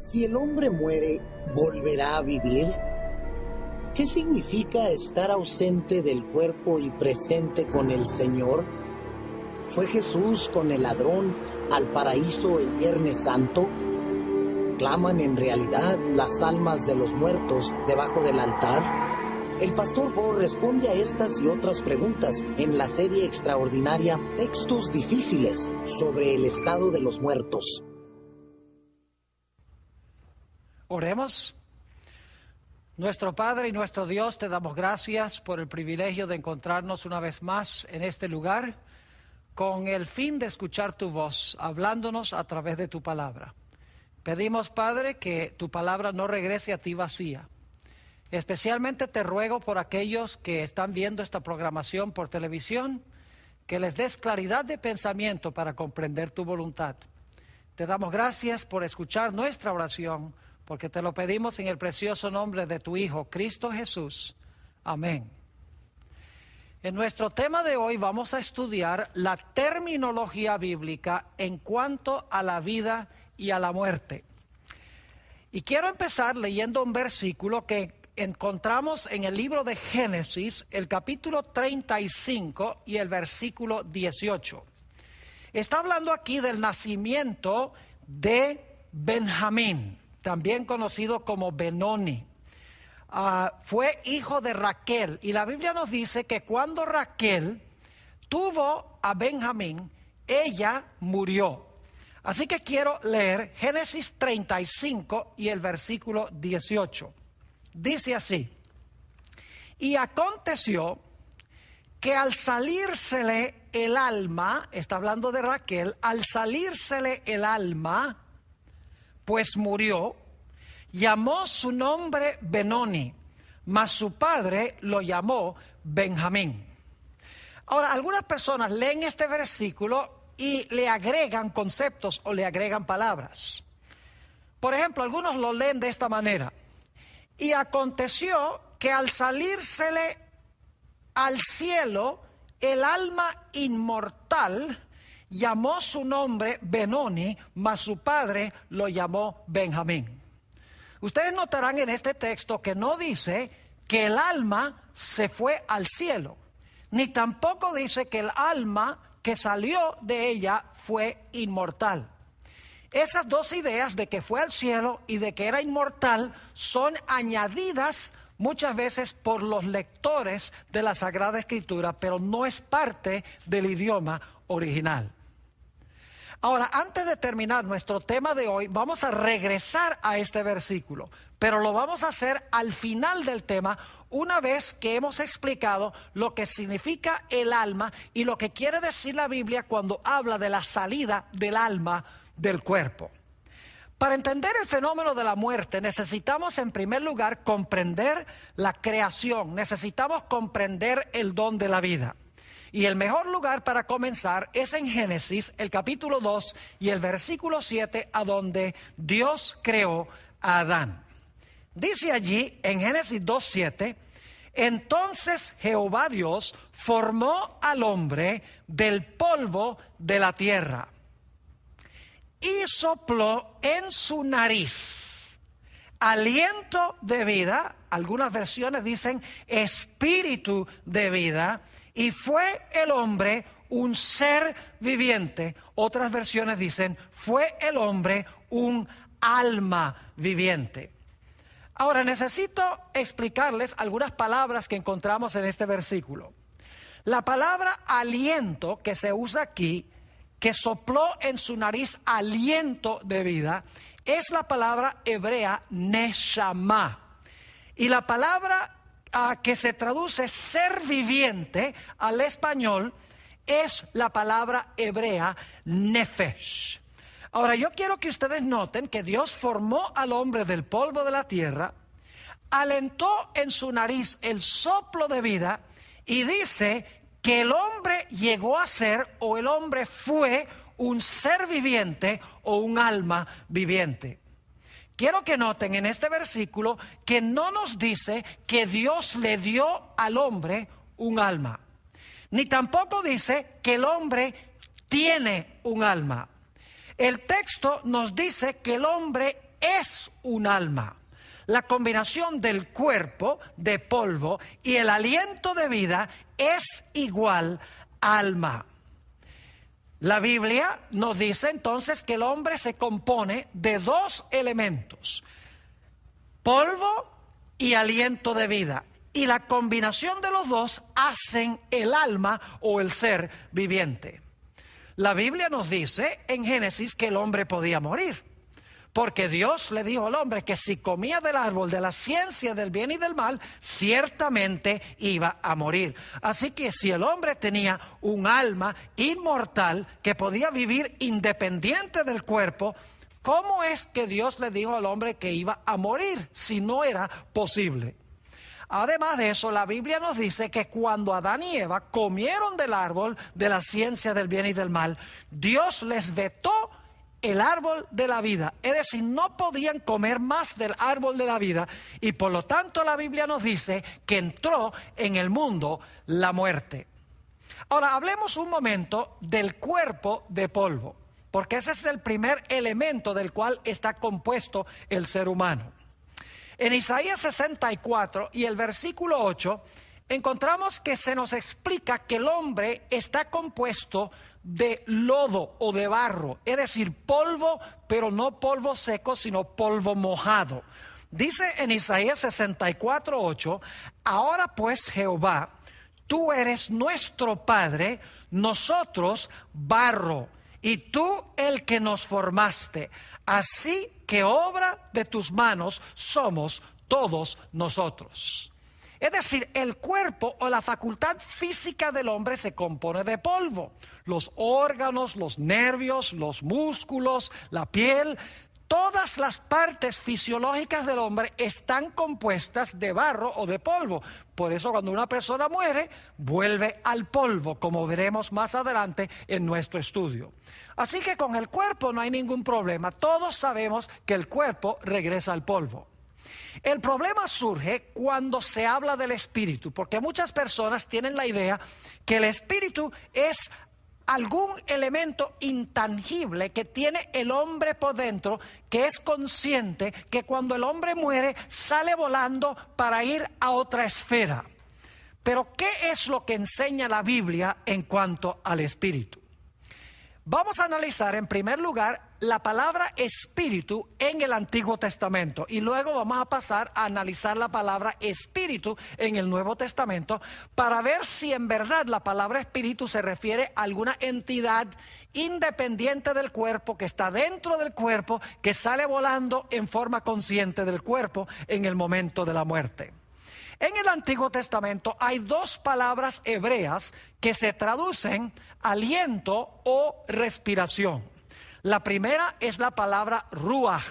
Si el hombre muere, ¿volverá a vivir? ¿Qué significa estar ausente del cuerpo y presente con el Señor? ¿Fue Jesús con el ladrón al paraíso el Viernes Santo? ¿Claman en realidad las almas de los muertos debajo del altar? El pastor Bo responde a estas y otras preguntas en la serie extraordinaria Textos Difíciles sobre el estado de los muertos. Oremos. Nuestro Padre y nuestro Dios, te damos gracias por el privilegio de encontrarnos una vez más en este lugar con el fin de escuchar tu voz, hablándonos a través de tu palabra. Pedimos, Padre, que tu palabra no regrese a ti vacía. Especialmente te ruego por aquellos que están viendo esta programación por televisión, que les des claridad de pensamiento para comprender tu voluntad. Te damos gracias por escuchar nuestra oración, porque te lo pedimos en el precioso nombre de tu Hijo, Cristo Jesús. Amén. En nuestro tema de hoy vamos a estudiar la terminología bíblica en cuanto a la vida y a la muerte. Y quiero empezar leyendo un versículo que encontramos en el libro de Génesis, el capítulo 35 y el versículo 18. Está hablando aquí del nacimiento de Benjamín, también conocido como Benoni. Fue hijo de Raquel, y la Biblia nos dice que cuando Raquel tuvo a Benjamín, ella murió. Así que quiero leer Génesis 35 y el versículo 18. Dice así: y aconteció que al salírsele el alma, está hablando de Raquel, al salírsele el alma, pues murió, llamó su nombre Benoni, mas su padre lo llamó Benjamín. Ahora, algunas personas leen este versículo y le agregan conceptos o le agregan palabras. Por ejemplo, algunos lo leen de esta manera: y aconteció que al salírsele al cielo el alma inmortal, llamó su nombre Benoni, mas su padre lo llamó Benjamín. Ustedes notarán en este texto que no dice que el alma se fue al cielo, ni tampoco dice que el alma que salió de ella fue inmortal. Esas dos ideas de que fue al cielo y de que era inmortal son añadidas muchas veces por los lectores de la Sagrada Escritura, pero no es parte del idioma original. Ahora, antes de terminar nuestro tema de hoy, vamos a regresar a este versículo, pero lo vamos a hacer al final del tema, una vez que hemos explicado lo que significa el alma y lo que quiere decir la Biblia cuando habla de la salida del alma del cuerpo. Para entender el fenómeno de la muerte necesitamos en primer lugar comprender la creación, necesitamos comprender el don de la vida. Y el mejor lugar para comenzar es en Génesis, el capítulo 2 y el versículo 7, a donde Dios creó a Adán. Dice allí en Génesis 2:7, entonces Jehová Dios formó al hombre del polvo de la tierra y sopló en su nariz aliento de vida, algunas versiones dicen espíritu de vida, y fue el hombre un ser viviente. Otras versiones dicen fue el hombre un alma viviente. Ahora necesito explicarles algunas palabras que encontramos en este versículo. La palabra aliento que se usa aquí, que sopló en su nariz aliento de vida, es la palabra hebrea neshama. Y la palabra que se traduce ser viviente al español es la palabra hebrea nefesh. Ahora yo quiero que ustedes noten que Dios formó al hombre del polvo de la tierra, alentó en su nariz el soplo de vida y dice que el hombre llegó a ser, o el hombre fue, un ser viviente o un alma viviente. Quiero que noten en este versículo que no nos dice que Dios le dio al hombre un alma, ni tampoco dice que el hombre tiene un alma. El texto nos dice que el hombre es un alma. La combinación del cuerpo de polvo y el aliento de vida es igual alma. La Biblia nos dice entonces que el hombre se compone de dos elementos: polvo y aliento de vida. Y la combinación de los dos hacen el alma o el ser viviente. La Biblia nos dice en Génesis que el hombre podía morir, porque Dios le dijo al hombre que si comía del árbol de la ciencia del bien y del mal, ciertamente iba a morir. Así que si el hombre tenía un alma inmortal que podía vivir independiente del cuerpo, ¿cómo es que Dios le dijo al hombre que iba a morir si no era posible? Además de eso, la Biblia nos dice que cuando Adán y Eva comieron del árbol de la ciencia del bien y del mal, Dios les vetó el árbol de la vida. Es decir, no podían comer más del árbol de la vida, y por lo tanto la Biblia nos dice que entró en el mundo la muerte. Ahora, hablemos un momento del cuerpo de polvo, porque ese es el primer elemento del cual está compuesto el ser humano. En Isaías 64 y el versículo 8 encontramos que se nos explica que el hombre está compuesto de lodo o de barro, es decir, polvo, pero no polvo seco, sino polvo mojado. Dice en Isaías 64, 8, ahora pues Jehová, tú eres nuestro Padre, nosotros barro, y tú el que nos formaste. Así que obra de tus manos somos todos nosotros. Es decir, el cuerpo o la facultad física del hombre se compone de polvo. Los órganos, los nervios, los músculos, la piel, todas las partes fisiológicas del hombre están compuestas de barro o de polvo. Por eso cuando una persona muere, vuelve al polvo, como veremos más adelante en nuestro estudio. Así que con el cuerpo no hay ningún problema. Todos sabemos que el cuerpo regresa al polvo. El problema surge cuando se habla del espíritu, porque muchas personas tienen la idea que el espíritu es algún elemento intangible que tiene el hombre por dentro, que es consciente que cuando el hombre muere sale volando para ir a otra esfera. Pero ¿qué es lo que enseña la Biblia en cuanto al espíritu? Vamos a analizar en primer lugar la palabra espíritu en el Antiguo Testamento y luego vamos a pasar a analizar la palabra espíritu en el Nuevo Testamento para ver si en verdad la palabra espíritu se refiere a alguna entidad independiente del cuerpo, que está dentro del cuerpo, que sale volando en forma consciente del cuerpo en el momento de la muerte. En el Antiguo Testamento hay dos palabras hebreas que se traducen aliento o respiración. La primera es la palabra ruach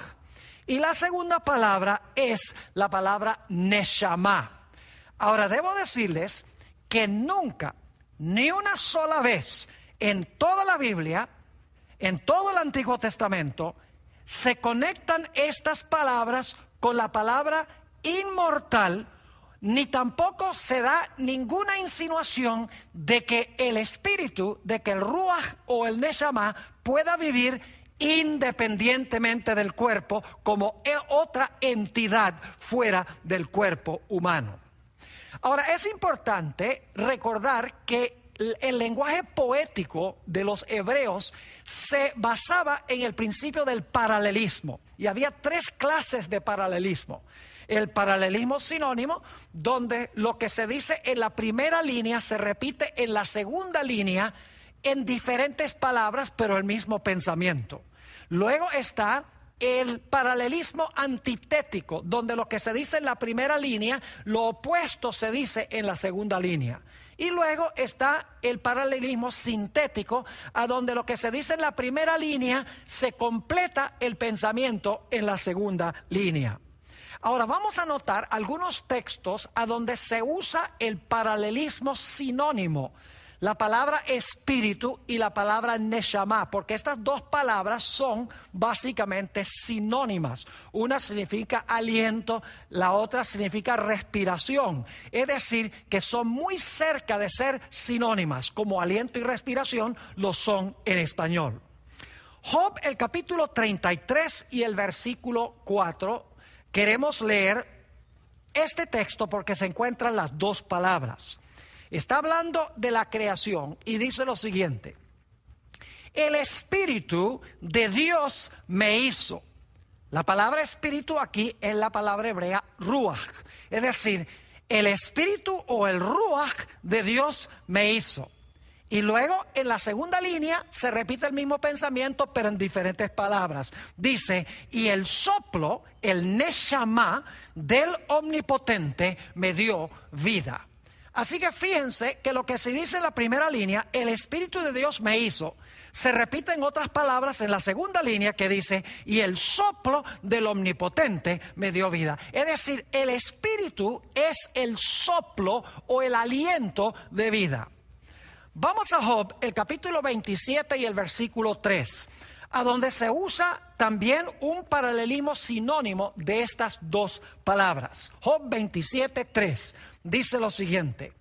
y la segunda palabra es la palabra neshama. Ahora debo decirles que nunca, ni una sola vez en toda la Biblia, en todo el Antiguo Testamento, se conectan estas palabras con la palabra inmortal, ni tampoco se da ninguna insinuación de que el espíritu, de que el ruach o el neshama pueda vivir independientemente del cuerpo como otra entidad fuera del cuerpo humano. Ahora, es importante recordar que el lenguaje poético de los hebreos se basaba en el principio del paralelismo, y había tres clases de paralelismo. El paralelismo sinónimo, donde lo que se dice en la primera línea se repite en la segunda línea en diferentes palabras, pero el mismo pensamiento. Luego está el paralelismo antitético, donde lo que se dice en la primera línea, lo opuesto se dice en la segunda línea. Y luego está el paralelismo sintético, a donde lo que se dice en la primera línea se completa el pensamiento en la segunda línea. Ahora vamos a notar algunos textos a donde se usa el paralelismo sinónimo, la palabra espíritu y la palabra neshama, porque estas dos palabras son básicamente sinónimas. Una significa aliento, la otra significa respiración. Es decir, que son muy cerca de ser sinónimas, como aliento y respiración lo son en español. Job, el capítulo 33 y el versículo 4, queremos leer este texto porque se encuentran las dos palabras. Está hablando de la creación y dice lo siguiente: el Espíritu de Dios me hizo. La palabra espíritu aquí es la palabra hebrea ruach, es decir, el Espíritu o el ruach de Dios me hizo. Y luego en la segunda línea se repite el mismo pensamiento, pero en diferentes palabras. Dice, y el soplo, el neshama del Omnipotente me dio vida. Así que fíjense que lo que se dice en la primera línea, el Espíritu de Dios me hizo, se repite en otras palabras en la segunda línea que dice, y el soplo del Omnipotente me dio vida. Es decir, el Espíritu es el soplo o el aliento de vida. Vamos a Job, el capítulo 27 y el versículo 3, a donde se usa también un paralelismo sinónimo de estas dos palabras. Job 27, 3 dice lo siguiente: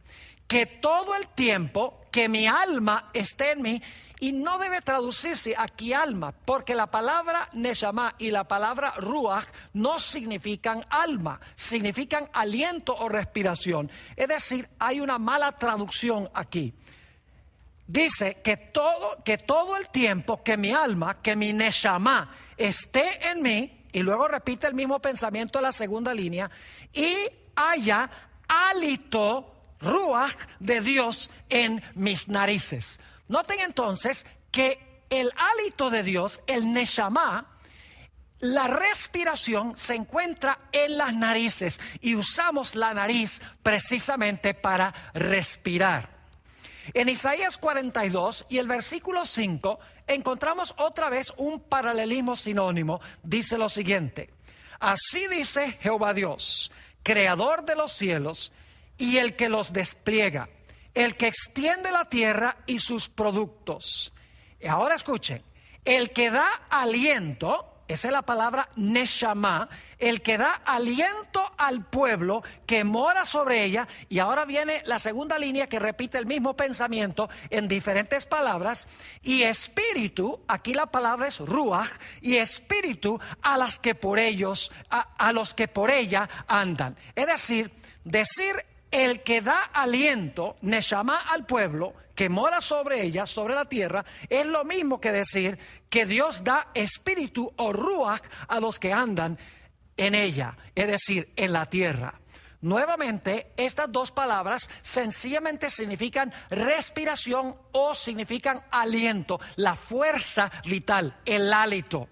que todo el tiempo que mi alma esté en mí, y no debe traducirse aquí alma, porque la palabra neshama y la palabra ruach no significan alma, significan aliento o respiración. Es decir, hay una mala traducción aquí. Dice que todo el tiempo que mi alma, que mi neshama esté en mí, y luego repite el mismo pensamiento en la segunda línea, y haya hálito ruach de Dios en mis narices. Noten entonces que el hálito de Dios, el neshama, la respiración se encuentra en las narices y usamos la nariz precisamente para respirar. En Isaías 42 y el versículo 5 encontramos otra vez un paralelismo sinónimo. Dice lo siguiente: así dice Jehová Dios, creador de los cielos y el que los despliega, el que extiende la tierra y sus productos. Y ahora escuchen, el que da aliento, esa es la palabra neshama, el que da aliento al pueblo que mora sobre ella. Y ahora viene la segunda línea que repite el mismo pensamiento en diferentes palabras. Y espíritu, aquí la palabra es ruach, y espíritu a los que por ella andan. Es decir el que da aliento, neshama, al pueblo que mora sobre ella, sobre la tierra, es lo mismo que decir que Dios da espíritu o ruach a los que andan en ella, es decir, en la tierra. Nuevamente, estas dos palabras sencillamente significan respiración o significan aliento, la fuerza vital, el hálito.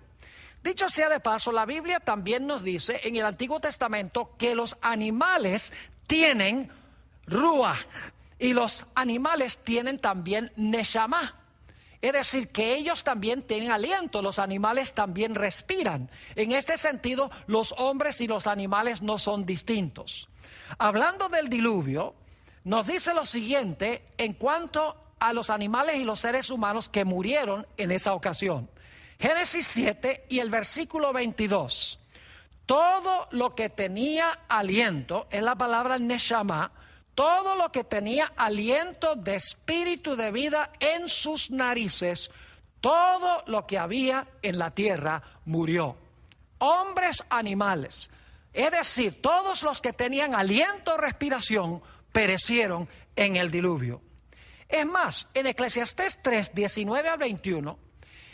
Dicho sea de paso, la Biblia también nos dice en el Antiguo Testamento que los animales tienen ruach y los animales tienen también neshama. Es decir, que ellos también tienen aliento, los animales también respiran. En este sentido, los hombres y los animales no son distintos. Hablando del diluvio, nos dice lo siguiente en cuanto a los animales y los seres humanos que murieron en esa ocasión. Génesis 7 y el versículo 22. Todo lo que tenía aliento, es la palabra neshama, todo lo que tenía aliento de espíritu de vida en sus narices, todo lo que había en la tierra murió. Hombres, animales, es decir, todos los que tenían aliento o respiración perecieron en el diluvio. Es más, en Eclesiastés 3, 19 al 21,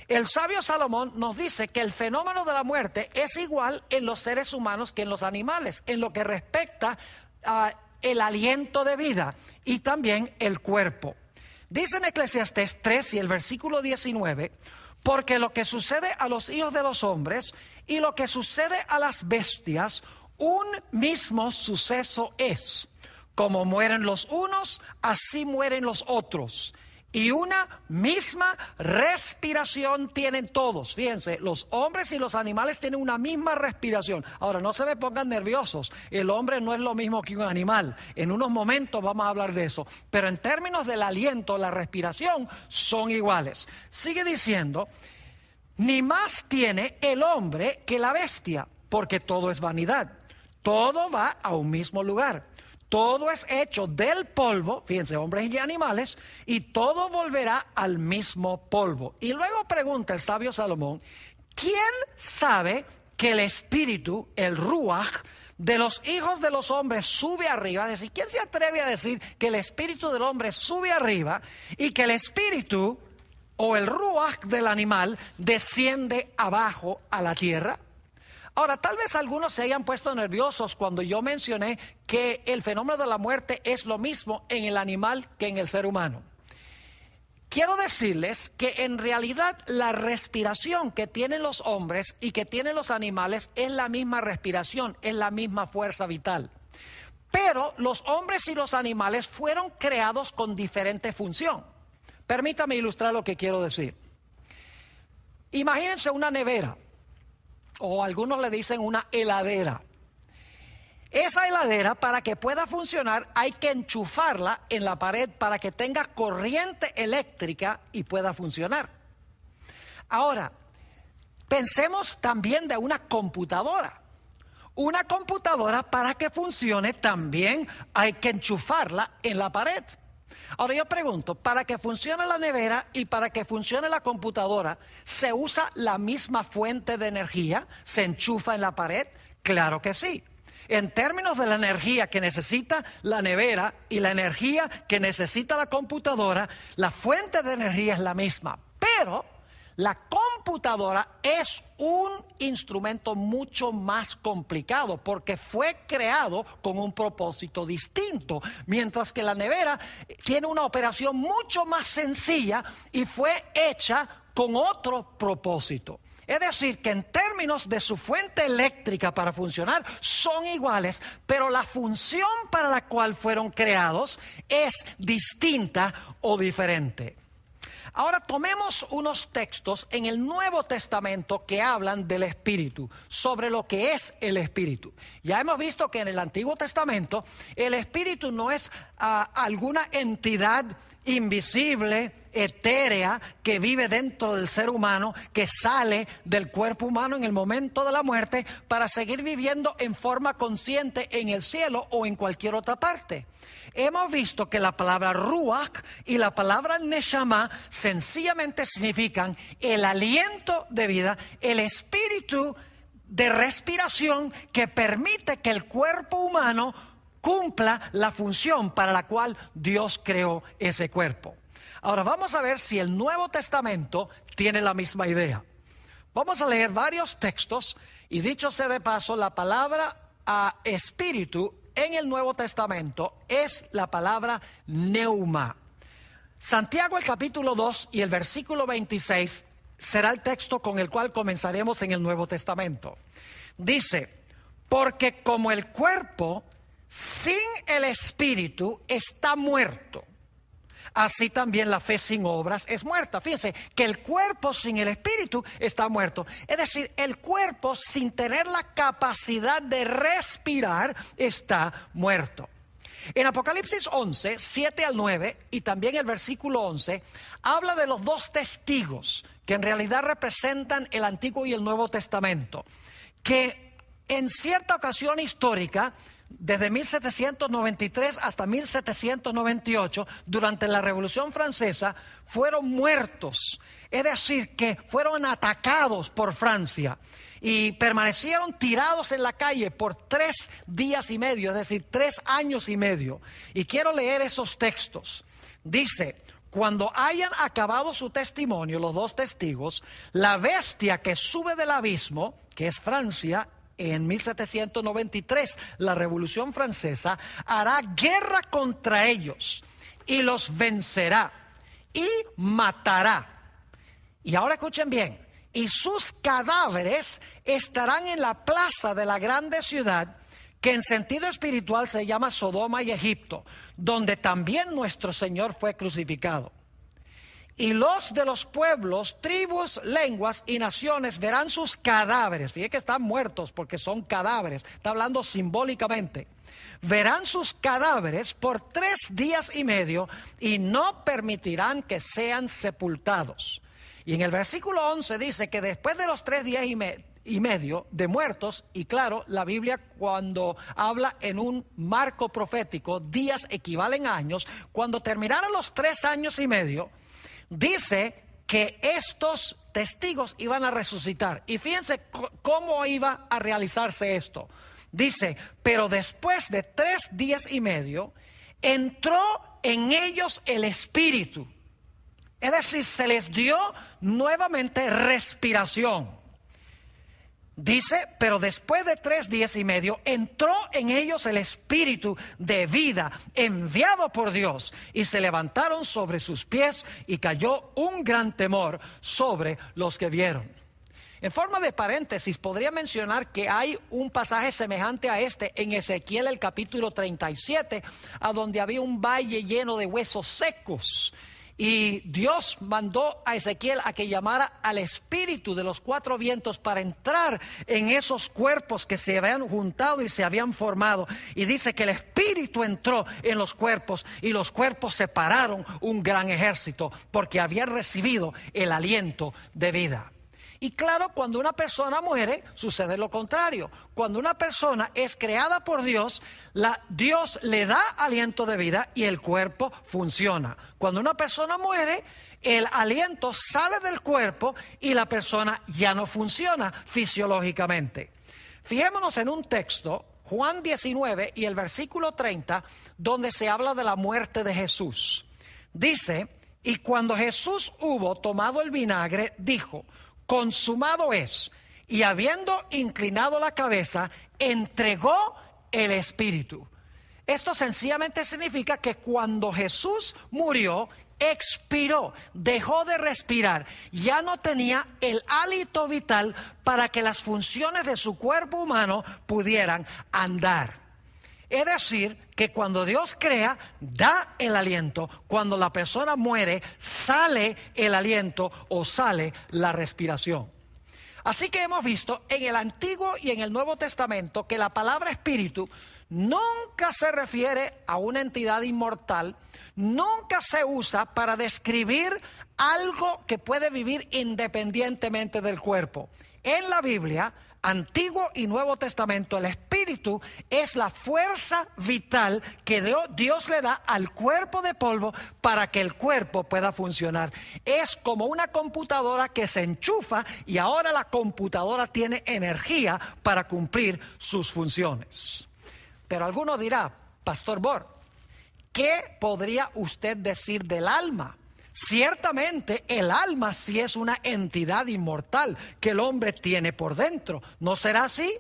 el sabio Salomón nos dice que el fenómeno de la muerte es igual en los seres humanos que en los animales, en lo que respecta a el aliento de vida y también el cuerpo. Dice en Eclesiastés 3 y el versículo 19, porque lo que sucede a los hijos de los hombres y lo que sucede a las bestias, un mismo suceso es. Como mueren los unos, así mueren los otros. Y una misma respiración tienen todos. Fíjense, los hombres y los animales tienen una misma respiración. Ahora, no se me pongan nerviosos. El hombre no es lo mismo que un animal. En unos momentos vamos a hablar de eso. Pero en términos del aliento, la respiración son iguales. Sigue diciendo, ni más tiene el hombre que la bestia, porque todo es vanidad. Todo va a un mismo lugar. todo es hecho del polvo, fíjense, hombres y animales, y todo volverá al mismo polvo. Y luego pregunta el sabio Salomón, ¿quién sabe que el espíritu, el ruach, de los hijos de los hombres sube arriba? Es decir, ¿quién se atreve a decir que el espíritu del hombre sube arriba y que el espíritu o el ruach del animal desciende abajo a la tierra? Ahora, tal vez algunos se hayan puesto nerviosos cuando yo mencioné que el fenómeno de la muerte es lo mismo en el animal que en el ser humano. Quiero decirles que en realidad la respiración que tienen los hombres y que tienen los animales es la misma respiración, es la misma fuerza vital. Pero los hombres y los animales fueron creados con diferente función. Permítame ilustrar lo que quiero decir. Imagínense una nevera, o algunos le dicen una heladera. Esa heladera, para que pueda funcionar, hay que enchufarla en la pared para que tenga corriente eléctrica y pueda funcionar. Ahora, pensemos también de una computadora. Una computadora, para que funcione, también hay que enchufarla en la pared. Ahora yo pregunto, para que funcione la nevera y para que funcione la computadora, ¿se usa la misma fuente de energía? ¿Se enchufa en la pared? Claro que sí. En términos de la energía que necesita la nevera y la energía que necesita la computadora, la fuente de energía es la misma. Pero la computadora es un instrumento mucho más complicado porque fue creado con un propósito distinto, mientras que la nevera tiene una operación mucho más sencilla y fue hecha con otro propósito. Es decir, que en términos de su fuente eléctrica para funcionar son iguales, pero la función para la cual fueron creados es distinta o diferente. Ahora tomemos unos textos en el Nuevo Testamento que hablan del Espíritu, sobre lo que es el Espíritu. Ya hemos visto que en el Antiguo Testamento el Espíritu no es alguna entidad invisible, etérea, que vive dentro del ser humano, que sale del cuerpo humano en el momento de la muerte para seguir viviendo en forma consciente en el cielo o en cualquier otra parte. Hemos visto que la palabra ruach y la palabra neshama sencillamente significan el aliento de vida, el espíritu de respiración que permite que el cuerpo humano cumpla la función para la cual Dios creó ese cuerpo. Ahora vamos a ver si el Nuevo Testamento tiene la misma idea. Vamos a leer varios textos y dicho sea de paso, la palabra espíritu en el Nuevo Testamento es la palabra neuma. Santiago el capítulo 2 y el versículo 26 será el texto con el cual comenzaremos en el Nuevo Testamento. Dice, porque como el cuerpo sin el espíritu está muerto, así también la fe sin obras es muerta. Fíjense que el cuerpo sin el espíritu está muerto. Es decir, el cuerpo sin tener la capacidad de respirar está muerto. En Apocalipsis 11, 7 al 9 y también el versículo 11, habla de los dos testigos que en realidad representan el Antiguo y el Nuevo Testamento, que en cierta ocasión histórica, desde 1793 hasta 1798, durante la Revolución Francesa, fueron muertos. Es decir, que fueron atacados por Francia y permanecieron tirados en la calle por 3 días y medio, es decir, 3 años y medio. Y quiero leer esos textos. Dice, cuando hayan acabado su testimonio, los dos testigos, la bestia que sube del abismo, que es Francia, en 1793, la Revolución Francesa, hará guerra contra ellos y los vencerá y matará. Y ahora escuchen bien, y sus cadáveres estarán en la plaza de la grande ciudad, que en sentido espiritual se llama Sodoma y Egipto, donde también nuestro Señor fue crucificado. Y los de los pueblos, tribus, lenguas y naciones verán sus cadáveres. Fíjense que están muertos porque son cadáveres. Está hablando simbólicamente. Verán sus cadáveres por 3 días y medio y no permitirán que sean sepultados. Y en el versículo 11 dice que después de los 3 días y medio de muertos, y claro, la Biblia cuando habla en un marco profético, días equivalen a años. Cuando terminaron los 3 años y medio, dice que estos testigos iban a resucitar. Y fíjense cómo iba a realizarse esto. Dice, pero después de 3 días y medio, entró en ellos el Espíritu. Es decir, se les dio nuevamente respiración. Dice, pero después de 3 días y medio, entró en ellos el Espíritu de vida enviado por Dios, y se levantaron sobre sus pies, y cayó un gran temor sobre los que vieron. En forma de paréntesis, podría mencionar que hay un pasaje semejante a este en Ezequiel, el capítulo 37, a donde había un valle lleno de huesos secos. Y Dios mandó a Ezequiel a que llamara al espíritu de los 4 vientos para entrar en esos cuerpos que se habían juntado y se habían formado. Y dice que el espíritu entró en los cuerpos, y los cuerpos separaron un gran ejército, porque habían recibido el aliento de vida. Y claro, cuando una persona muere, sucede lo contrario. Cuando una persona es creada por Dios, Dios le da aliento de vida y el cuerpo funciona. Cuando una persona muere, el aliento sale del cuerpo y la persona ya no funciona fisiológicamente. Fijémonos en un texto, Juan 19 y el versículo 30, donde se habla de la muerte de Jesús. Dice, y cuando Jesús hubo tomado el vinagre, dijo, consumado es, y habiendo inclinado la cabeza, entregó el Espíritu. Esto sencillamente significa que cuando Jesús murió, expiró, dejó de respirar, ya no tenía el hálito vital para que las funciones de su cuerpo humano pudieran andar. Es decir, que cuando Dios crea, da el aliento. Cuando la persona muere, sale el aliento o sale la respiración. Así que hemos visto en el Antiguo y en el Nuevo Testamento que la palabra espíritu nunca se refiere a una entidad inmortal, nunca se usa para describir algo que puede vivir independientemente del cuerpo. En la Biblia, Antiguo y Nuevo Testamento, el espíritu es la fuerza vital que Dios le da al cuerpo de polvo para que el cuerpo pueda funcionar. Es como una computadora que se enchufa y ahora la computadora tiene energía para cumplir sus funciones. Pero alguno dirá, Pastor Bor, ¿qué podría usted decir del alma? Ciertamente el alma sí es una entidad inmortal que el hombre tiene por dentro. ¿No será así?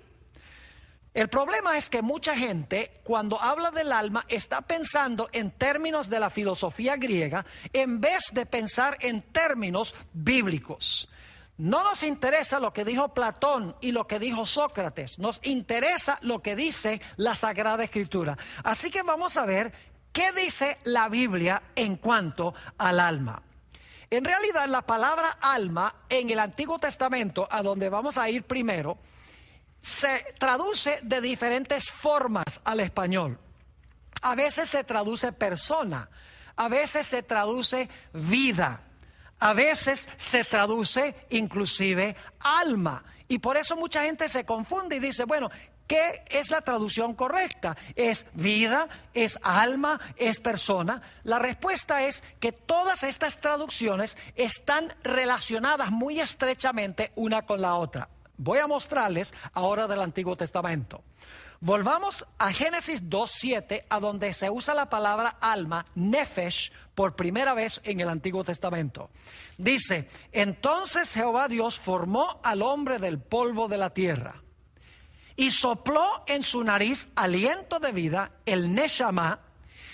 El problema es que mucha gente cuando habla del alma está pensando en términos de la filosofía griega en vez de pensar en términos bíblicos. No nos interesa lo que dijo Platón y lo que dijo Sócrates, nos interesa lo que dice la Sagrada Escritura. Así que vamos a ver ¿qué dice la Biblia en cuanto al alma? En realidad, la palabra alma en el Antiguo Testamento, a donde vamos a ir primero, se traduce de diferentes formas al español. A veces se traduce persona, a veces se traduce vida, a veces se traduce inclusive alma. Y por eso mucha gente se confunde y dice, bueno, ¿qué es la traducción correcta? ¿Es vida? ¿Es alma? ¿Es persona? La respuesta es que todas estas traducciones están relacionadas muy estrechamente una con la otra. Voy a mostrarles ahora del Antiguo Testamento. Volvamos a Génesis 2:7, a donde se usa la palabra alma, nefesh, por primera vez en el Antiguo Testamento. Dice, entonces Jehová Dios formó al hombre del polvo de la tierra y sopló en su nariz aliento de vida, el neshama,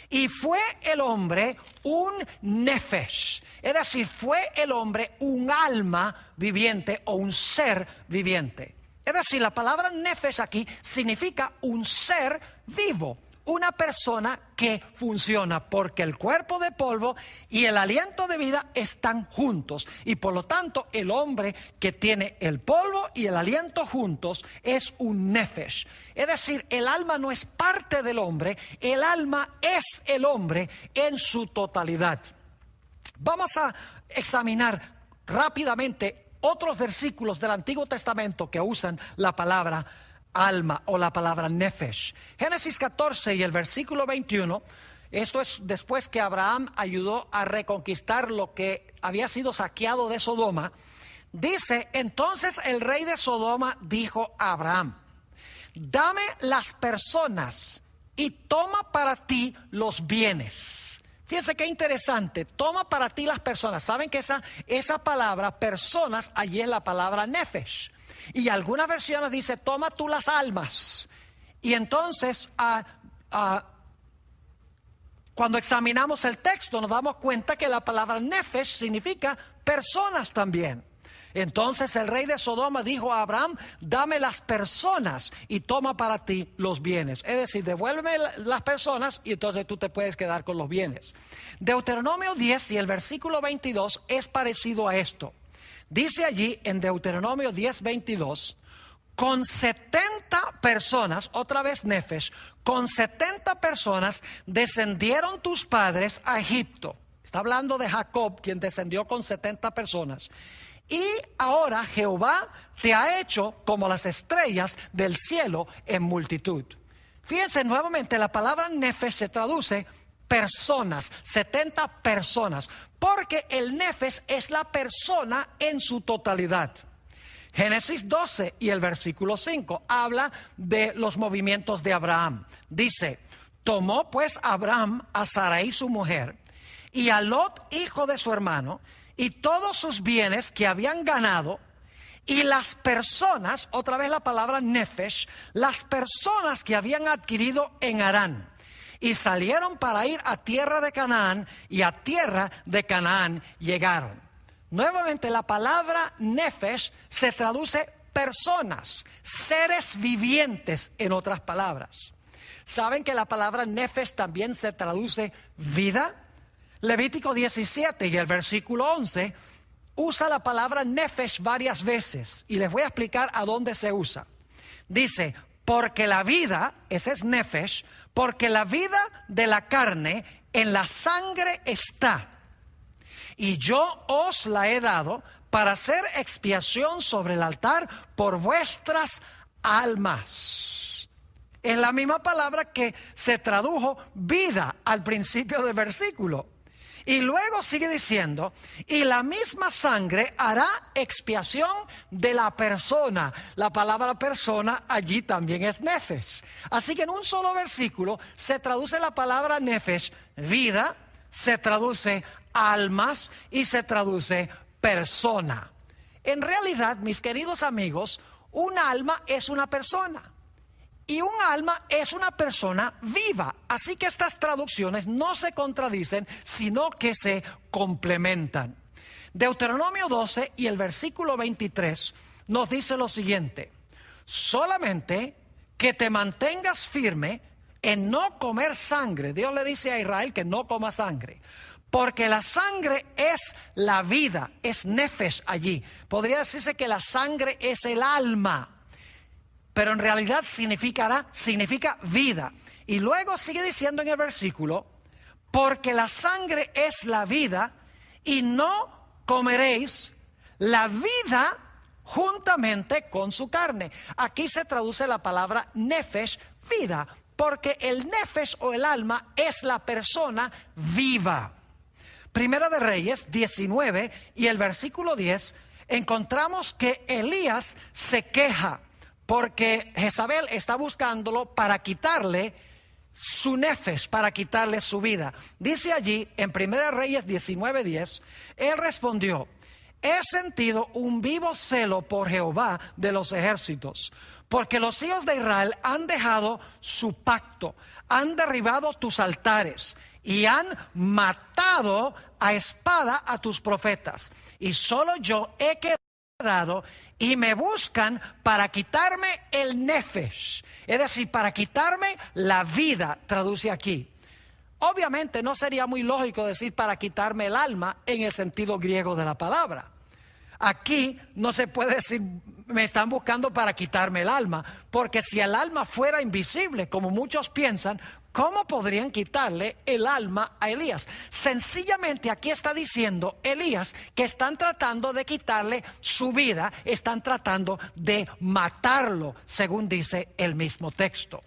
y fue el hombre un nefesh. Es decir, fue el hombre un alma viviente o un ser viviente. Es decir, la palabra nefesh aquí significa un ser vivo, una persona que funciona, porque el cuerpo de polvo y el aliento de vida están juntos, y por lo tanto el hombre que tiene el polvo y el aliento juntos es un nefesh. Es decir, el alma no es parte del hombre, el alma es el hombre en su totalidad. Vamos a examinar rápidamente otros versículos del Antiguo Testamento que usan la palabra alma o la palabra nefesh. Génesis 14 y el versículo 21, esto es después que Abraham ayudó a reconquistar lo que había sido saqueado de Sodoma. Dice: entonces el rey de Sodoma dijo a Abraham: dame las personas y toma para ti los bienes. Fíjense qué interesante, toma para ti las personas. Saben que esa palabra personas allí es la palabra nefesh. Y algunas versiones dice: toma tú las almas. Y entonces cuando examinamos el texto nos damos cuenta que la palabra nefesh significa personas también. Entonces el rey de Sodoma dijo a Abraham: dame las personas y toma para ti los bienes. Es decir, devuélveme las personas y entonces tú te puedes quedar con los bienes. Deuteronomio 10 y el versículo 22 es parecido a esto. Dice allí en Deuteronomio 10, 22: con 70 personas, otra vez nefesh, con 70 personas descendieron tus padres a Egipto. Está hablando de Jacob, quien descendió con 70 personas. Y ahora Jehová te ha hecho como las estrellas del cielo en multitud. Fíjense nuevamente, la palabra nefesh se traduce personas, 70 personas, porque el nefesh es la persona en su totalidad. Génesis 12 y el versículo 5 habla de los movimientos de Abraham. Dice: tomó pues Abraham a Sarai su mujer y a Lot hijo de su hermano y todos sus bienes que habían ganado, y las personas, otra vez la palabra nefesh, las personas que habían adquirido en Harán, y salieron para ir a tierra de Canaán, y a tierra de Canaán llegaron. Nuevamente la palabra nefesh se traduce personas, seres vivientes en otras palabras. ¿Saben que la palabra nefesh también se traduce vida? Levítico 17 y el versículo 11 usa la palabra nefesh varias veces y les voy a explicar a dónde se usa. Dice: porque la vida, ese es nefesh, porque la vida de la carne en la sangre está, y yo os la he dado para hacer expiación sobre el altar por vuestras almas. Es la misma palabra que se tradujo vida al principio del versículo. Y luego sigue diciendo: y la misma sangre hará expiación de la persona. La palabra persona allí también es nefesh. Así que en un solo versículo se traduce la palabra nefesh, vida, se traduce almas y se traduce persona. En realidad, mis queridos amigos, un alma es una persona. Y un alma es una persona viva. Así que estas traducciones no se contradicen, sino que se complementan. Deuteronomio 12 y el versículo 23 nos dice lo siguiente: solamente que te mantengas firme en no comer sangre. Dios le dice a Israel que no coma sangre, porque la sangre es la vida, es nefesh allí. Podría decirse que la sangre es el alma, pero en realidad significa vida. Y luego sigue diciendo en el versículo: porque la sangre es la vida, y no comeréis la vida juntamente con su carne. Aquí se traduce la palabra nefesh, vida, porque el nefesh o el alma es la persona viva. Primera de Reyes 19 y el versículo 10 encontramos que Elías se queja porque Jezabel está buscándolo para quitarle su nefesh, para quitarle su vida. Dice allí en Primera Reyes 19:10, él respondió: he sentido un vivo celo por Jehová de los ejércitos, porque los hijos de Israel han dejado su pacto, han derribado tus altares y han matado a espada a tus profetas, y solo yo he quedado, y me buscan para quitarme el nefesh, es decir, para quitarme la vida, traduce aquí. Obviamente no sería muy lógico decir para quitarme el alma en el sentido griego de la palabra. Aquí no se puede decir me están buscando para quitarme el alma, porque si el alma fuera invisible, como muchos piensan, ¿cómo podrían quitarle el alma a Elías? Sencillamente aquí está diciendo Elías que están tratando de quitarle su vida, están tratando de matarlo, según dice el mismo texto.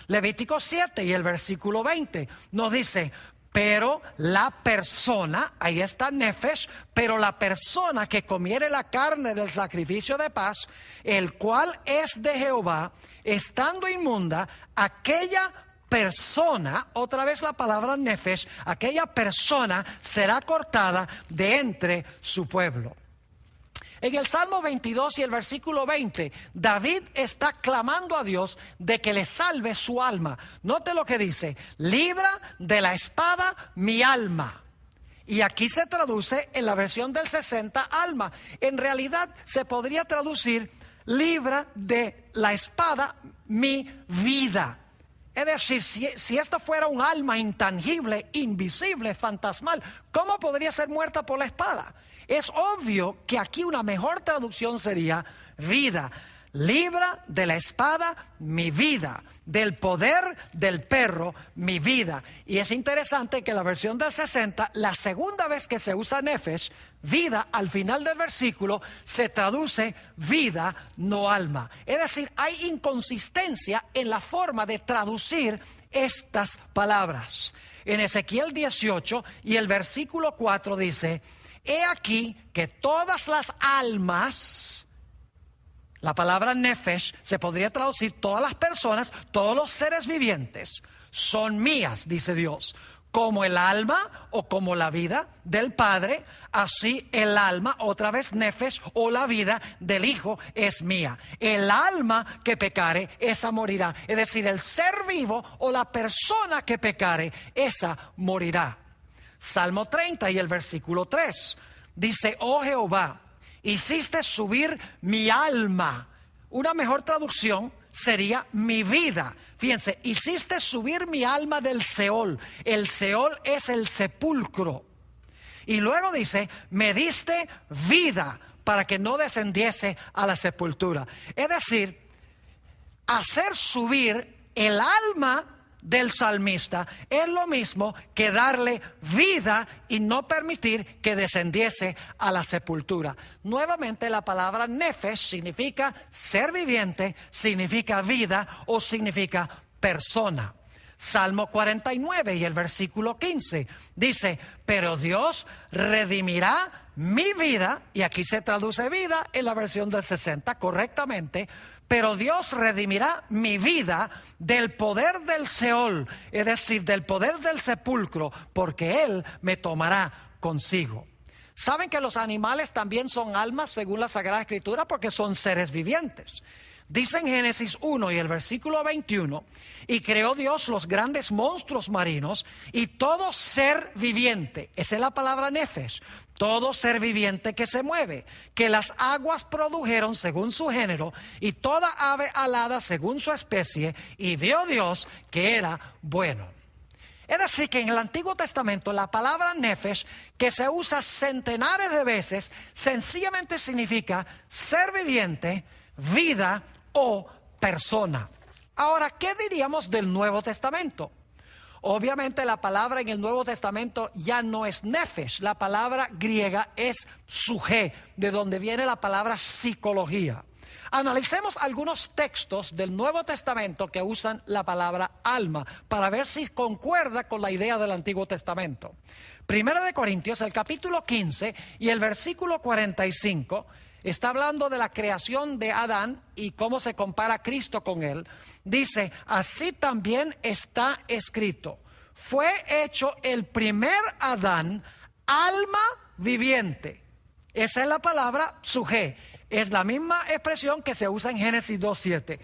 Levítico 7 y el versículo 20 nos dice: pero la persona, ahí está nefesh, pero la persona que comiere la carne del sacrificio de paz, el cual es de Jehová, estando inmunda, aquella persona, otra vez la palabra nefesh, aquella persona será cortada de entre su pueblo. En el Salmo 22 y el versículo 20, David está clamando a Dios de que le salve su alma. Note lo que dice: libra de la espada mi alma. Y aquí se traduce en la versión del 60 alma. En realidad se podría traducir: libra de la espada mi vida. Es decir, si esto fuera un alma intangible, invisible, fantasmal, ¿cómo podría ser muerta por la espada? Es obvio que aquí una mejor traducción sería: vida. Libra de la espada mi vida, del poder del perro mi vida. Y es interesante que la versión del 60, la segunda vez que se usa nefesh, vida, al final del versículo se traduce vida, no alma. Es decir, hay inconsistencia en la forma de traducir estas palabras. En Ezequiel 18 y el versículo 4 dice: he aquí que todas las almas, la palabra nefesh se podría traducir todas las personas, todos los seres vivientes, son mías, dice Dios. Como el alma o como la vida del Padre, así el alma, otra vez nefesh, o la vida del Hijo es mía. El alma que pecare, esa morirá. Es decir, el ser vivo o la persona que pecare, esa morirá. Salmo 30 y el versículo 3 dice: oh Jehová, hiciste subir mi alma. Una mejor traducción sería mi vida. Fíjense, hiciste subir mi alma del Seol. El Seol es el sepulcro. Y luego dice: me diste vida para que no descendiese a la sepultura. Es decir, hacer subir el alma del salmista es lo mismo que darle vida y no permitir que descendiese a la sepultura. Nuevamente, la palabra nefesh significa ser viviente, significa vida o significa persona. Salmo 49 y el versículo 15 dice: pero Dios redimirá mi vida, y aquí se traduce vida en la versión del 60 correctamente. Pero Dios redimirá mi vida del poder del Seol, es decir, del poder del sepulcro, porque Él me tomará consigo. ¿Saben que los animales también son almas según la Sagrada Escritura? Porque son seres vivientes. Dice en Génesis 1 y el versículo 21: y creó Dios los grandes monstruos marinos y todo ser viviente. Esa es la palabra nefesh. Todo ser viviente que se mueve, que las aguas produjeron según su género, y toda ave alada según su especie, y vio Dios que era bueno. Es decir, que en el Antiguo Testamento la palabra nefesh, que se usa centenares de veces, sencillamente significa ser viviente, vida o persona. Ahora, ¿qué diríamos del Nuevo Testamento? Obviamente la palabra en el Nuevo Testamento ya no es nefesh, la palabra griega es suje, de donde viene la palabra psicología. Analicemos algunos textos del Nuevo Testamento que usan la palabra alma para ver si concuerda con la idea del Antiguo Testamento. Primera de Corintios, el capítulo 15 y el versículo 45, está hablando de la creación de Adán y cómo se compara Cristo con él. Dice: así también está escrito: fue hecho el primer Adán alma viviente. Esa es la palabra suje. Es la misma expresión que se usa en Génesis 2:7.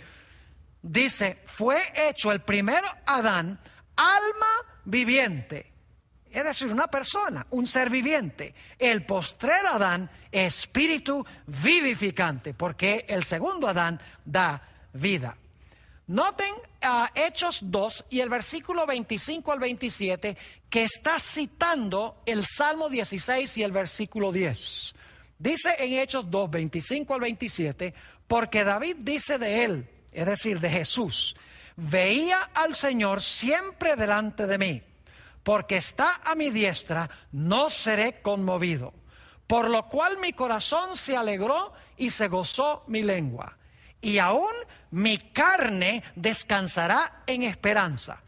Dice: fue hecho el primer Adán alma viviente. Es decir, una persona, un ser viviente. El postrer Adán, espíritu vivificante, porque el segundo Adán da vida. Noten Hechos 2 y el versículo 25 al 27, que está citando el Salmo 16 y el versículo 10. Dice en Hechos 2, 25 al 27: Porque David dice de él, es decir, de Jesús: veía al Señor siempre delante de mí, porque está a mi diestra, no seré conmovido. Por lo cual mi corazón se alegró y se gozó mi lengua. Y aún mi carne descansará en esperanza.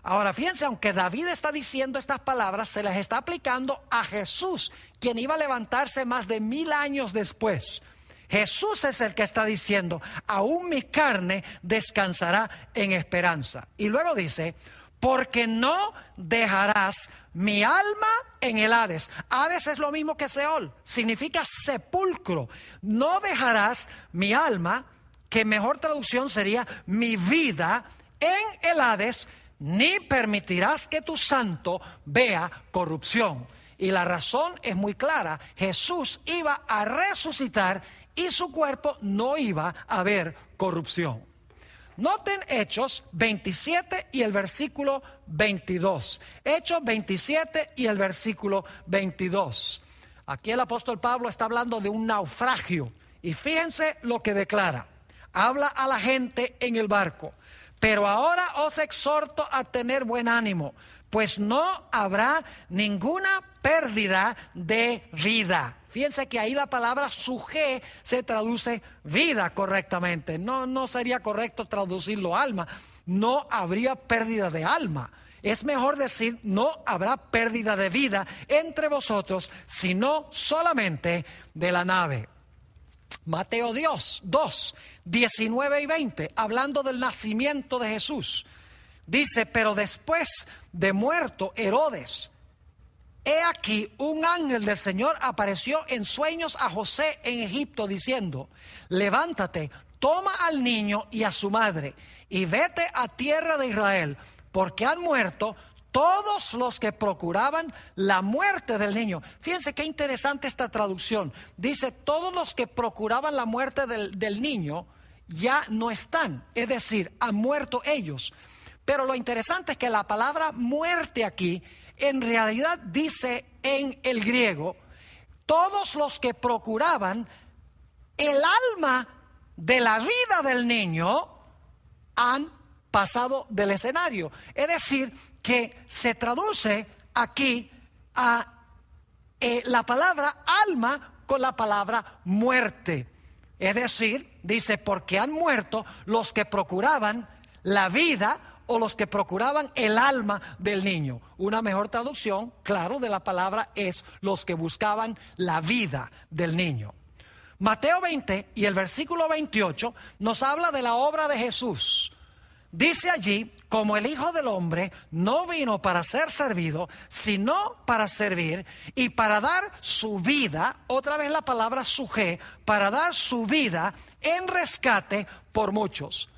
Ahora fíjense, aunque David está diciendo estas palabras, se las está aplicando a Jesús, quien iba a levantarse más de 1000 años después. Jesús es el que está diciendo: aún mi carne descansará en esperanza. Y luego dice: porque no dejarás mi alma en el Hades. Hades es lo mismo que Seol, significa sepulcro. No dejarás mi alma, que mejor traducción sería mi vida, en el Hades, ni permitirás que tu santo vea corrupción. Y la razón es muy clara: Jesús iba a resucitar y su cuerpo no iba a ver corrupción. Noten Hechos 27 y el versículo 22. Hechos 27 y el versículo 22. Aquí el apóstol Pablo está hablando de un naufragio. Y fíjense lo que declara. Habla a la gente en el barco: pero ahora os exhorto a tener buen ánimo, pues no habrá ninguna pérdida de vida. Fíjense que ahí la palabra suje se traduce vida correctamente. No sería correcto traducirlo alma. No habría pérdida de alma. Es mejor decir: no habrá pérdida de vida entre vosotros, sino solamente de la nave. Mateo 2, 19 y 20, hablando del nacimiento de Jesús. Dice: pero después de muerto Herodes, he aquí un ángel del Señor apareció en sueños a José en Egipto, diciendo: levántate, toma al niño y a su madre, y vete a tierra de Israel, porque han muerto todos los que procuraban la muerte del niño. Fíjense qué interesante esta traducción. Dice: todos los que procuraban la muerte del niño ya no están, es decir, han muerto ellos. Pero lo interesante es que la palabra muerte aquí en realidad dice en el griego: todos los que procuraban el alma de la vida del niño han pasado del escenario. Es decir, que se traduce aquí a la palabra alma con la palabra muerte. Es decir, dice: porque han muerto los que procuraban la vida o los que procuraban el alma del niño. Una mejor traducción, claro, de la palabra es los que buscaban la vida del niño. Mateo 20 y el versículo 28 nos habla de la obra de Jesús. Dice allí: como el Hijo del Hombre no vino para ser servido, sino para servir y para dar su vida, otra vez la palabra suje, para dar su vida en rescate por muchos.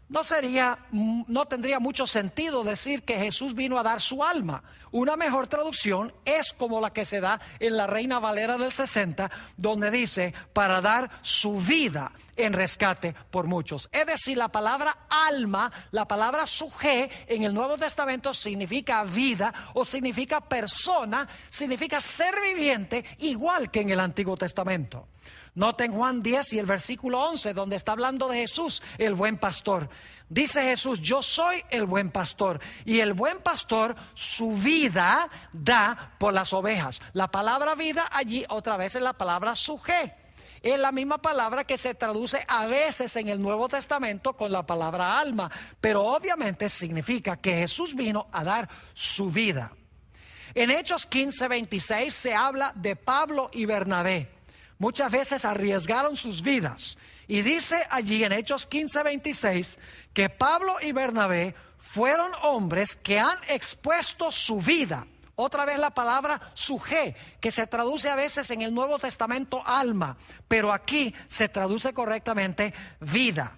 No tendría mucho sentido decir que Jesús vino a dar su alma. Una mejor traducción es como la que se da en la Reina Valera del 60, donde dice: para dar su vida en rescate por muchos. Es decir, la palabra alma, la palabra suje en el Nuevo Testamento significa vida o significa persona, significa ser viviente, igual que en el Antiguo Testamento. Noten Juan 10 y el versículo 11, donde está hablando de Jesús, el buen pastor. Dice Jesús: yo soy el buen pastor, y el buen pastor su vida da por las ovejas. La palabra vida allí otra vez es la palabra suje. Es la misma palabra que se traduce a veces en el Nuevo Testamento con la palabra alma, pero obviamente significa que Jesús vino a dar su vida. En Hechos 15, 26 se habla de Pablo y Bernabé. Muchas veces arriesgaron sus vidas. Y dice allí en Hechos 15, 26 que Pablo y Bernabé fueron hombres que han expuesto su vida. Otra vez la palabra suje, que se traduce a veces en el Nuevo Testamento alma, pero aquí se traduce correctamente vida.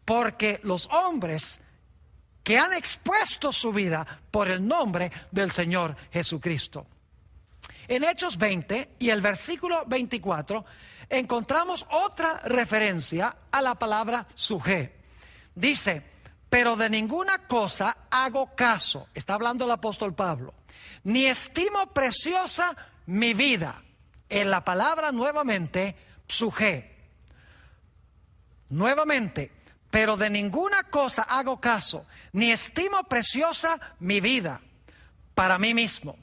Porque los hombres que han expuesto su vida por el nombre del Señor Jesucristo. En Hechos 20 y el versículo 24 encontramos otra referencia a la palabra suje. Dice: pero de ninguna cosa hago caso, está hablando el apóstol Pablo, ni estimo preciosa mi vida. En la palabra nuevamente suje. Nuevamente, pero de ninguna cosa hago caso, ni estimo preciosa mi vida para mí mismo,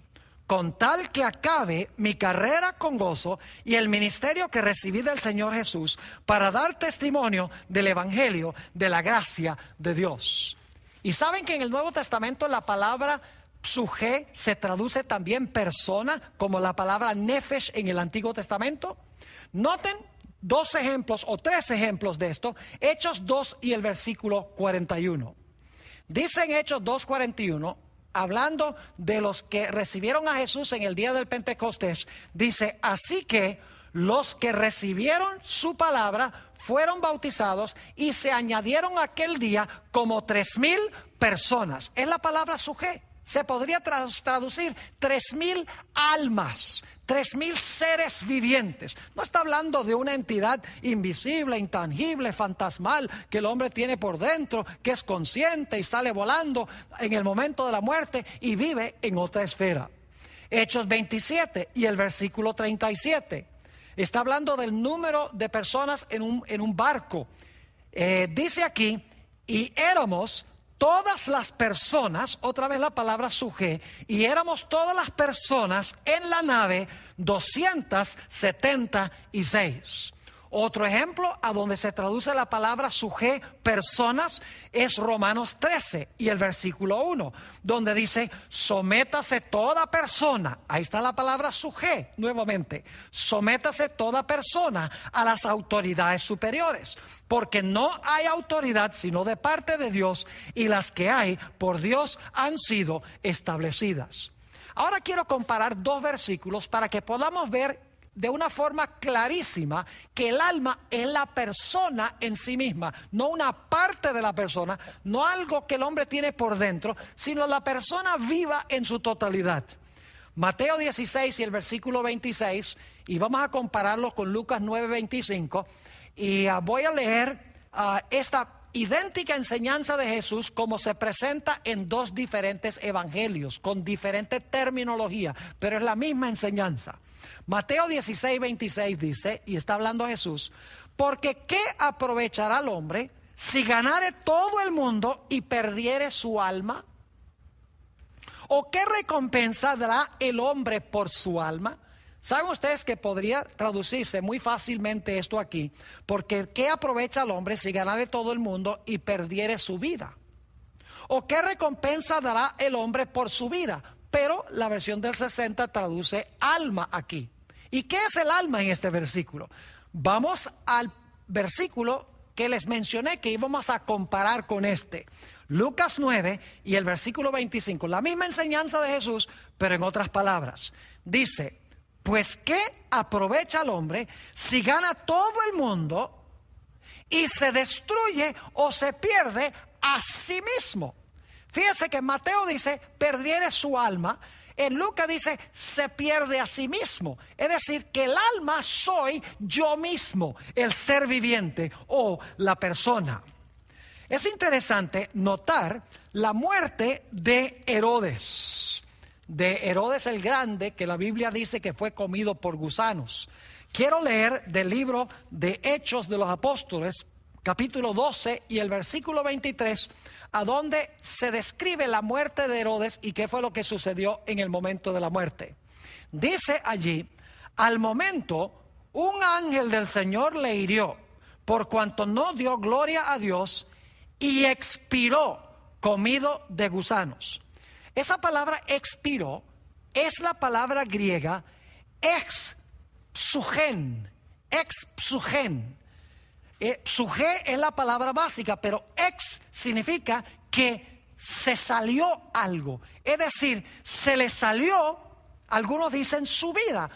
con tal que acabe mi carrera con gozo y el ministerio que recibí del Señor Jesús para dar testimonio del Evangelio de la gracia de Dios. Y saben que en el Nuevo Testamento la palabra psuje se traduce también persona, como la palabra nefesh en el Antiguo Testamento. Noten dos ejemplos o tres ejemplos de esto. Hechos 2 y el versículo 41. Dice en Hechos 2:41, hablando de los que recibieron a Jesús en el día del Pentecostés, dice: así que los que recibieron su palabra fueron bautizados y se añadieron aquel día como 3,000 personas. Es la palabra suje. Se podría traducir 3,000 almas, 3,000 seres vivientes. No está hablando de una entidad invisible, intangible, fantasmal, que el hombre tiene por dentro, que es consciente y sale volando en el momento de la muerte y vive en otra esfera. Hechos 27 y el versículo 37. Está hablando del número de personas en un barco. Dice aquí: y éramos todas las personas, otra vez la palabra suje, y éramos todas las personas en la nave 276. Otro ejemplo a donde se traduce la palabra suje, personas, es Romanos 13 y el versículo 1, donde dice: sométase toda persona, ahí está la palabra suje nuevamente, sométase toda persona a las autoridades superiores, porque no hay autoridad sino de parte de Dios, y las que hay por Dios han sido establecidas. Ahora quiero comparar dos versículos para que podamos ver de una forma clarísima que el alma es la persona en sí misma, no una parte de la persona, no algo que el hombre tiene por dentro, sino la persona viva en su totalidad. Mateo 16 y el versículo 26, y vamos a compararlo con Lucas 9:25, y voy a leer esta idéntica enseñanza de Jesús como se presenta en dos diferentes evangelios, con diferente terminología, pero es la misma enseñanza. Mateo 16:26 dice, y está hablando Jesús: porque ¿qué aprovechará el hombre si ganare todo el mundo y perdiere su alma? ¿O qué recompensa dará el hombre por su alma? ¿Saben ustedes que podría traducirse muy fácilmente esto aquí? Porque ¿qué aprovecha el hombre si ganare todo el mundo y perdiere su vida? ¿O qué recompensa dará el hombre por su vida? Pero la versión del 60 traduce alma aquí. ¿Y qué es el alma en este versículo? Vamos al versículo que les mencioné que íbamos a comparar con este. Lucas 9 y el versículo 25. La misma enseñanza de Jesús, pero en otras palabras. Dice: pues ¿qué aprovecha el hombre si gana todo el mundo y se destruye o se pierde a sí mismo? Fíjense que Mateo dice perdiere su alma, en Lucas dice se pierde a sí mismo. Es decir, que el alma soy yo mismo, el ser viviente o la persona. Es interesante notar la muerte de Herodes el Grande, que la Biblia dice que fue comido por gusanos. Quiero leer del libro de Hechos de los Apóstoles, capítulo 12 y el versículo 23, a donde se describe la muerte de Herodes y qué fue lo que sucedió en el momento de la muerte. Dice allí: al momento un ángel del Señor le hirió, por cuanto no dio gloria a Dios, y expiró comido de gusanos. Esa palabra expiró es la palabra griega ex-psugen. Psuje es la palabra básica, pero ex significa que se salió algo. Es decir, se le salió, algunos dicen su vida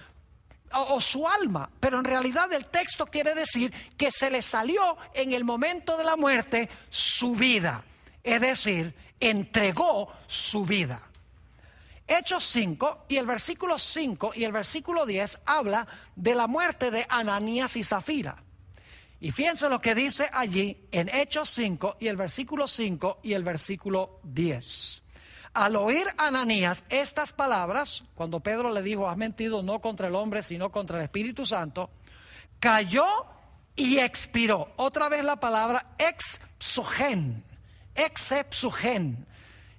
o su alma, pero en realidad el texto quiere decir que se le salió en el momento de la muerte su vida. Es decir, entregó su vida. Hechos 5 y el versículo 5 y el versículo 10 habla de la muerte de Ananías y Zafira. Y fíjense lo que dice allí en Hechos 5 y el versículo 5 y el versículo 10. Al oír Ananías estas palabras, cuando Pedro le dijo: has mentido no contra el hombre sino contra el Espíritu Santo, cayó y expiró. Otra vez la palabra exepsugen. Exepsugen.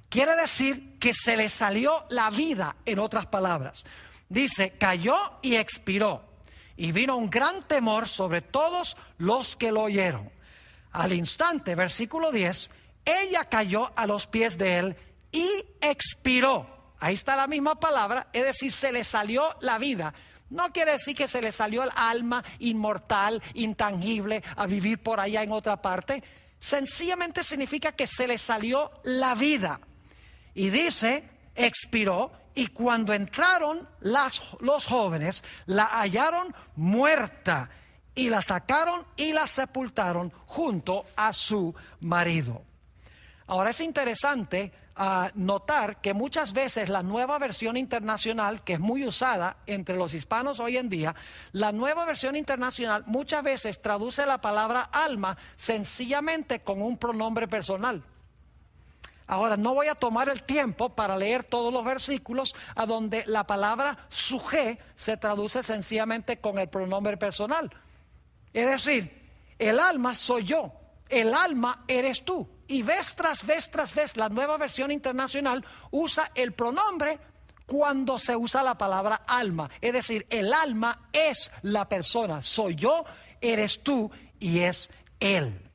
Quiere decir que se le salió la vida, en otras palabras. Dice, cayó y expiró. Y vino un gran temor sobre todos los que lo oyeron. Al instante, versículo 10, ella cayó a los pies de él y expiró. Ahí está la misma palabra, es decir, se le salió la vida. No quiere decir que se le salió el alma inmortal, intangible, a vivir por allá en otra parte. Sencillamente significa que se le salió la vida. Y dice, expiró, y cuando entraron los jóvenes, la hallaron muerta, y la sacaron y la sepultaron junto a su marido. Ahora es interesante notar que muchas veces la Nueva Versión Internacional, que es muy usada entre los hispanos hoy en día, la Nueva Versión Internacional muchas veces traduce la palabra alma sencillamente con un pronombre personal. Ahora, no voy a tomar el tiempo para leer todos los versículos a donde la palabra suje se traduce sencillamente con el pronombre personal. Es decir, el alma soy yo, el alma eres tú. Y vez tras vez, la Nueva Versión Internacional usa el pronombre cuando se usa la palabra alma. Es decir, el alma es la persona, soy yo, eres tú y es él.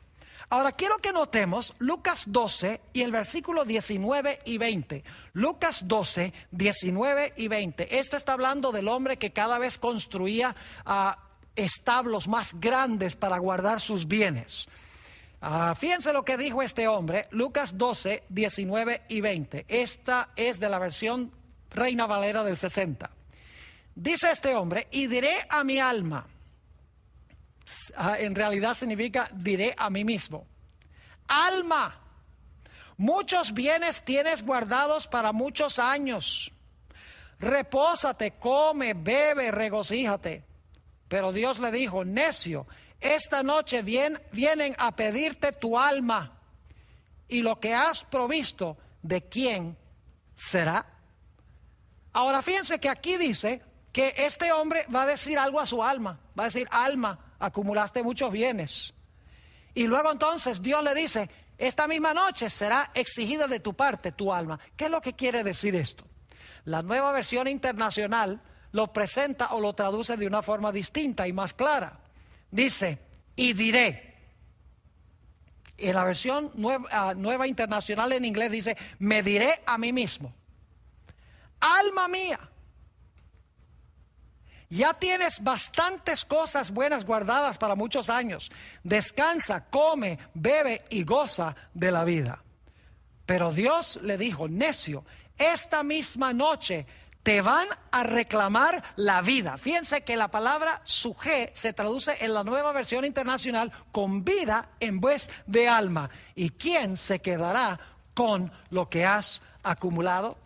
Ahora quiero que notemos Lucas 12 y el versículo 19 y 20. Lucas 12, 19 y 20. Esto está hablando del hombre que cada vez construía establos más grandes para guardar sus bienes. Fíjense lo que dijo este hombre, Lucas 12, 19 y 20. Esta es de la versión Reina Valera del 60. Dice este hombre, y diré a mi alma. En realidad significa diré a mí mismo, alma, muchos bienes tienes guardados para muchos años, repósate, come, bebe, regocíjate. Pero Dios le dijo, necio, esta noche vienen a pedirte tu alma, y lo que has provisto, ¿de quién será? Ahora fíjense que aquí dice que este hombre va a decir algo a su alma, va a decir, alma, acumulaste muchos bienes. Y luego entonces Dios le dice, esta misma noche será exigida de tu parte tu alma. ¿Qué es lo que quiere decir esto? La Nueva Versión Internacional lo presenta o lo traduce de una forma distinta y más clara. Dice, y diré. En la versión nueva Internacional en inglés dice, me diré a mí mismo, alma mía, ya tienes bastantes cosas buenas guardadas para muchos años. Descansa, come, bebe y goza de la vida. Pero Dios le dijo, necio, esta misma noche te van a reclamar la vida. Fíjense que la palabra suje se traduce en la Nueva Versión Internacional con vida en vez de alma. ¿Y quién se quedará con lo que has acumulado?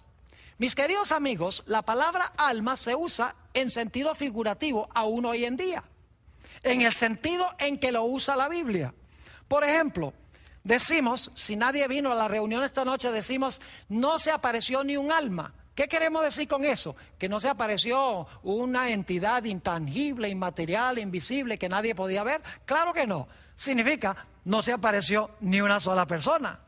Mis queridos amigos, la palabra alma se usa en sentido figurativo aún hoy en día, en el sentido en que lo usa la Biblia. Por ejemplo, decimos, si nadie vino a la reunión esta noche, decimos, no se apareció ni un alma. ¿Qué queremos decir con eso? Que no se apareció una entidad intangible, inmaterial, invisible, que nadie podía ver. Claro que no. Significa, no se apareció ni una sola persona.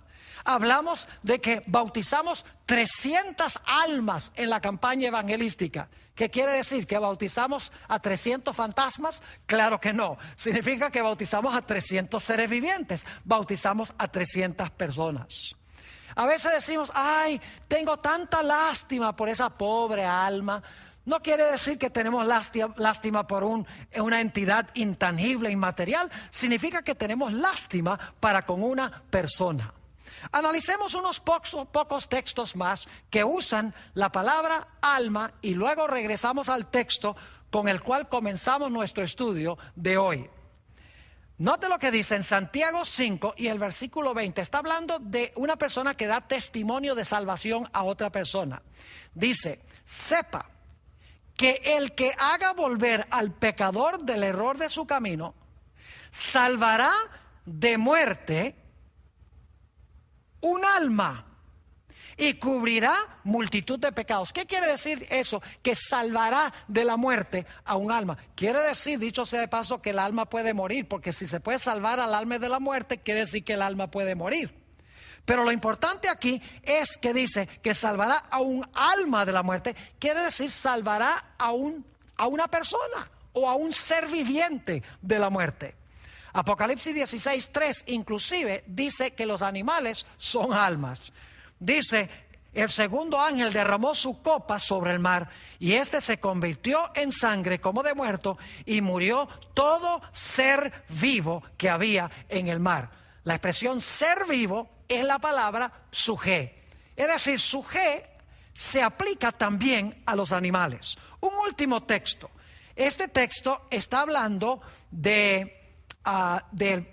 Hablamos de que bautizamos 300 almas en la campaña evangelística. ¿Qué quiere decir? ¿Que bautizamos a 300 fantasmas? Claro que no. Significa que bautizamos a 300 seres vivientes. Bautizamos a 300 personas. A veces decimos, ay, tengo tanta lástima por esa pobre alma. No quiere decir que tenemos lástima por una entidad intangible, inmaterial. Significa que tenemos lástima para con una persona. Analicemos unos pocos textos más que usan la palabra alma y luego regresamos al texto con el cual comenzamos nuestro estudio de hoy. Note lo que dice en Santiago 5 y el versículo 20. Está hablando de una persona que da testimonio de salvación a otra persona. Dice, sepa que el que haga volver al pecador del error de su camino, salvará de muerte un alma y cubrirá multitud de pecados. ¿Qué quiere decir eso? Que salvará de la muerte a un alma. Quiere decir, dicho sea de paso, que el alma puede morir, porque si se puede salvar al alma de la muerte, quiere decir que el alma puede morir. Pero lo importante aquí es que dice que salvará a un alma de la muerte, quiere decir salvará a una persona o a un ser viviente de la muerte. Apocalipsis 16:3 inclusive dice que los animales son almas. Dice, el segundo ángel derramó su copa sobre el mar y este se convirtió en sangre como de muerto y murió todo ser vivo que había en el mar. La expresión ser vivo es la palabra sujé. Es decir, sujé se aplica también a los animales. Un último texto. Este texto está hablando del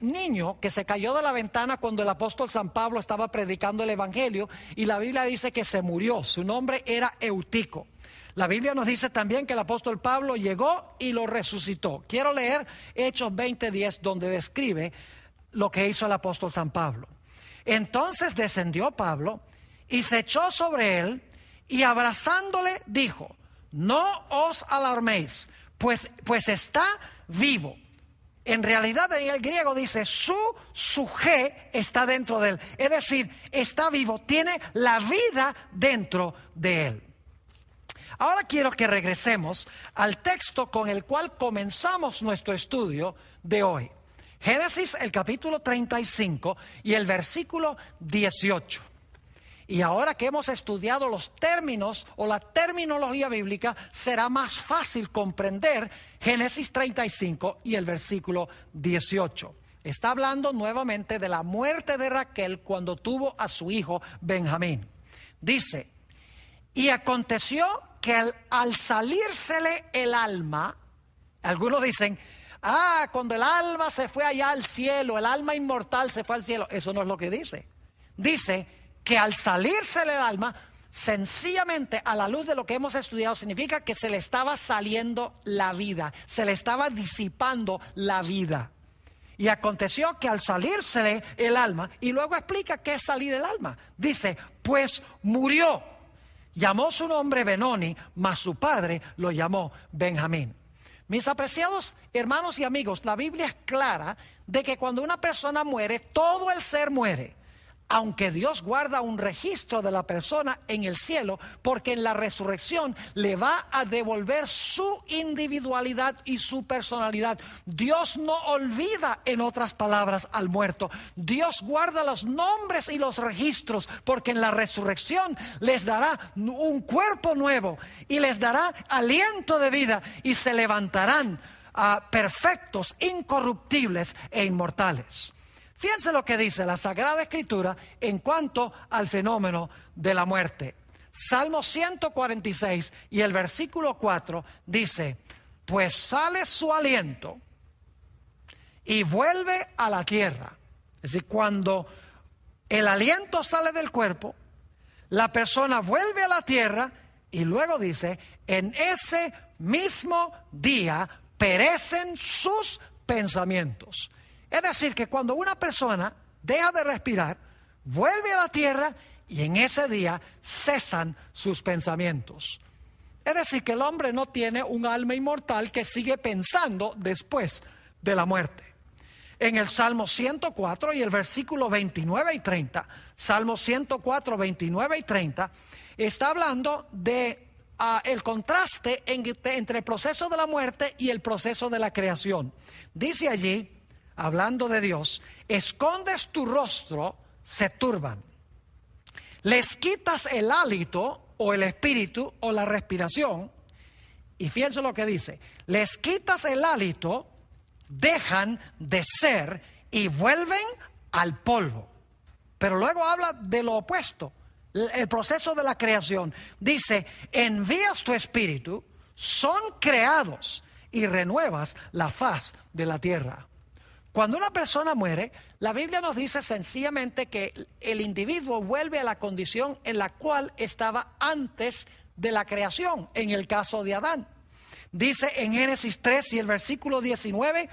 niño que se cayó de la ventana cuando el apóstol San Pablo estaba predicando el evangelio, y la Biblia dice que se murió. Su nombre era Eutico. La Biblia nos dice también que el apóstol Pablo llegó y lo resucitó. Quiero leer Hechos 20:10, donde describe lo que hizo el apóstol San Pablo. Entonces descendió Pablo y se echó sobre él y abrazándole dijo: no os alarméis, pues está vivo. En realidad en el griego dice su sujé está dentro de él. Es decir, está vivo, tiene la vida dentro de él. Ahora quiero que regresemos al texto con el cual comenzamos nuestro estudio de hoy. Génesis, el capítulo 35 y el versículo 18. Y ahora que hemos estudiado los términos o la terminología bíblica, será más fácil comprender Génesis 35 y el versículo 18. Está hablando nuevamente de la muerte de Raquel cuando tuvo a su hijo Benjamín. Dice, y aconteció que al salírsele el alma, algunos dicen, cuando el alma se fue allá al cielo, el alma inmortal se fue al cielo. Eso no es lo que dice. Dice que al salirse el alma, sencillamente a la luz de lo que hemos estudiado, significa que se le estaba saliendo la vida, se le estaba disipando la vida. Y aconteció que al salírsele el alma, y luego explica qué es salir el alma. Dice, pues murió. Llamó su nombre Benoni, mas su padre lo llamó Benjamín. Mis apreciados hermanos y amigos, la Biblia es clara de que cuando una persona muere, todo el ser muere. Aunque Dios guarda un registro de la persona en el cielo, porque en la resurrección le va a devolver su individualidad y su personalidad. Dios no olvida, en otras palabras, al muerto. Dios guarda los nombres y los registros, porque en la resurrección les dará un cuerpo nuevo y les dará aliento de vida y se levantarán perfectos, incorruptibles e inmortales. Fíjense lo que dice la Sagrada Escritura en cuanto al fenómeno de la muerte. Salmo 146 y el versículo 4 dice, pues sale su aliento y vuelve a la tierra. Es decir, cuando el aliento sale del cuerpo, la persona vuelve a la tierra y luego dice, en ese mismo día perecen sus pensamientos. Es decir, que cuando una persona deja de respirar, vuelve a la tierra y en ese día cesan sus pensamientos. Es decir, que el hombre no tiene un alma inmortal que sigue pensando después de la muerte. En el Salmo 104 y el versículo 29 y 30, Salmo 104, 29 y 30, está hablando de el contraste entre el proceso de la muerte y el proceso de la creación. Dice allí, hablando de Dios, escondes tu rostro, se turban. Les quitas el hálito o el espíritu o la respiración. Y fíjense lo que dice. Les quitas el hálito, dejan de ser y vuelven al polvo. Pero luego habla de lo opuesto, el proceso de la creación. Dice, envías tu espíritu, son creados y renuevas la faz de la tierra. Cuando una persona muere, la Biblia nos dice sencillamente que el individuo vuelve a la condición en la cual estaba antes de la creación, en el caso de Adán. Dice en Génesis 3 y el versículo 19,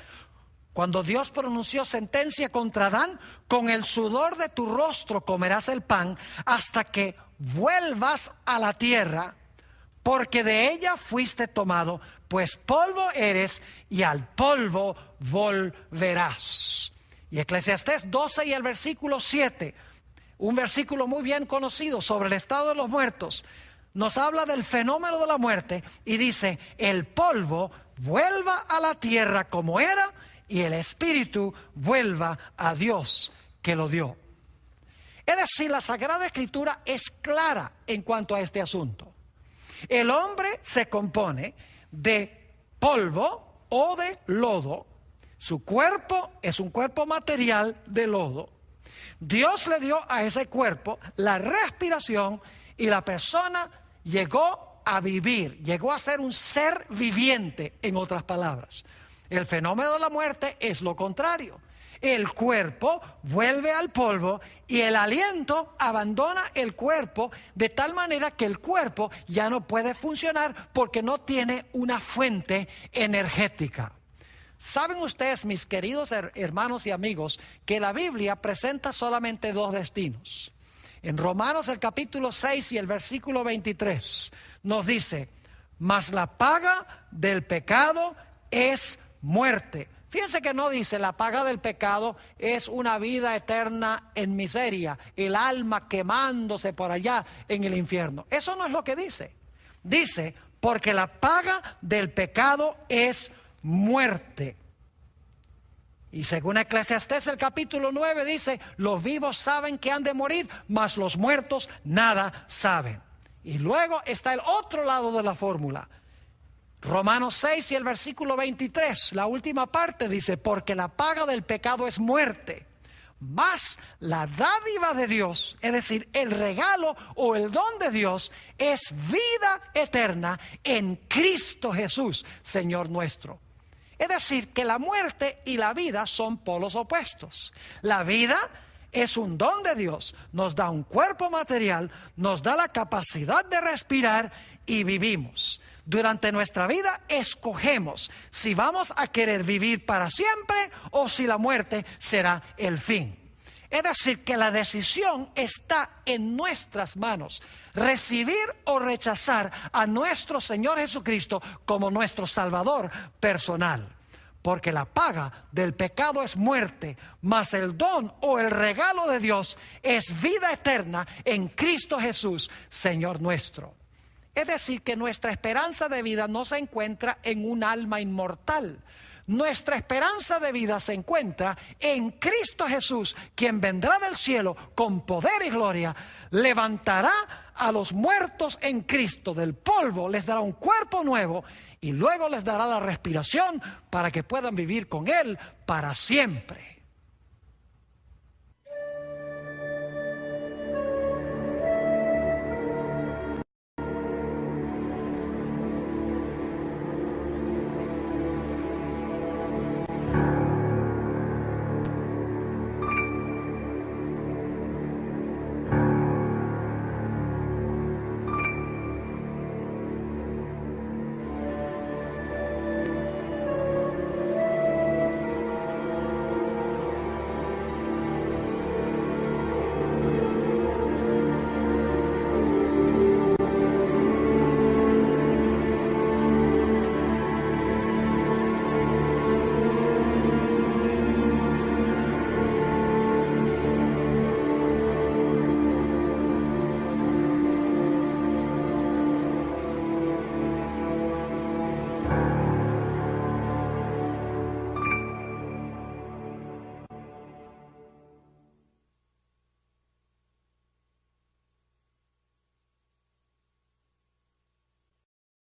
cuando Dios pronunció sentencia contra Adán, con el sudor de tu rostro comerás el pan hasta que vuelvas a la tierra, porque de ella fuiste tomado, pues polvo eres y al polvo volverás. Y Eclesiastés 12 y el versículo 7, un versículo muy bien conocido sobre el estado de los muertos, nos habla del fenómeno de la muerte y dice: el polvo vuelva a la tierra como era y el espíritu vuelva a Dios que lo dio. Es decir, la Sagrada Escritura es clara en cuanto a este asunto. El hombre se compone de polvo o de lodo. Su cuerpo es un cuerpo material de lodo. Dios le dio a ese cuerpo la respiración y la persona llegó a vivir, llegó a ser un ser viviente, en otras palabras. El fenómeno de la muerte es lo contrario. El cuerpo vuelve al polvo y el aliento abandona el cuerpo de tal manera que el cuerpo ya no puede funcionar porque no tiene una fuente energética. ¿Saben ustedes, mis queridos hermanos y amigos, que la Biblia presenta solamente dos destinos? En Romanos el capítulo 6 y el versículo 23 nos dice: mas la paga del pecado es muerte. Fíjense que no dice la paga del pecado es una vida eterna en miseria, el alma quemándose por allá en el infierno. Eso no es lo que dice. Dice, porque la paga del pecado es muerte. Y según Eclesiastés el capítulo 9 dice: los vivos saben que han de morir, mas los muertos nada saben. Y luego está el otro lado de la fórmula. Romanos 6 y el versículo 23, la última parte dice: porque la paga del pecado es muerte, mas la dádiva de Dios, es decir, el regalo o el don de Dios, es vida eterna en Cristo Jesús, Señor nuestro. Es decir, que la muerte y la vida son polos opuestos. La vida es un don de Dios, nos da un cuerpo material, nos da la capacidad de respirar y vivimos. Durante nuestra vida escogemos si vamos a querer vivir para siempre o si la muerte será el fin. Es decir, que la decisión está en nuestras manos, recibir o rechazar a nuestro Señor Jesucristo como nuestro Salvador personal. Porque la paga del pecado es muerte, mas el don o el regalo de Dios es vida eterna en Cristo Jesús, Señor nuestro. Es decir, que nuestra esperanza de vida no se encuentra en un alma inmortal. Nuestra esperanza de vida se encuentra en Cristo Jesús, quien vendrá del cielo con poder y gloria, levantará a los muertos en Cristo del polvo, les dará un cuerpo nuevo y luego les dará la respiración para que puedan vivir con Él para siempre.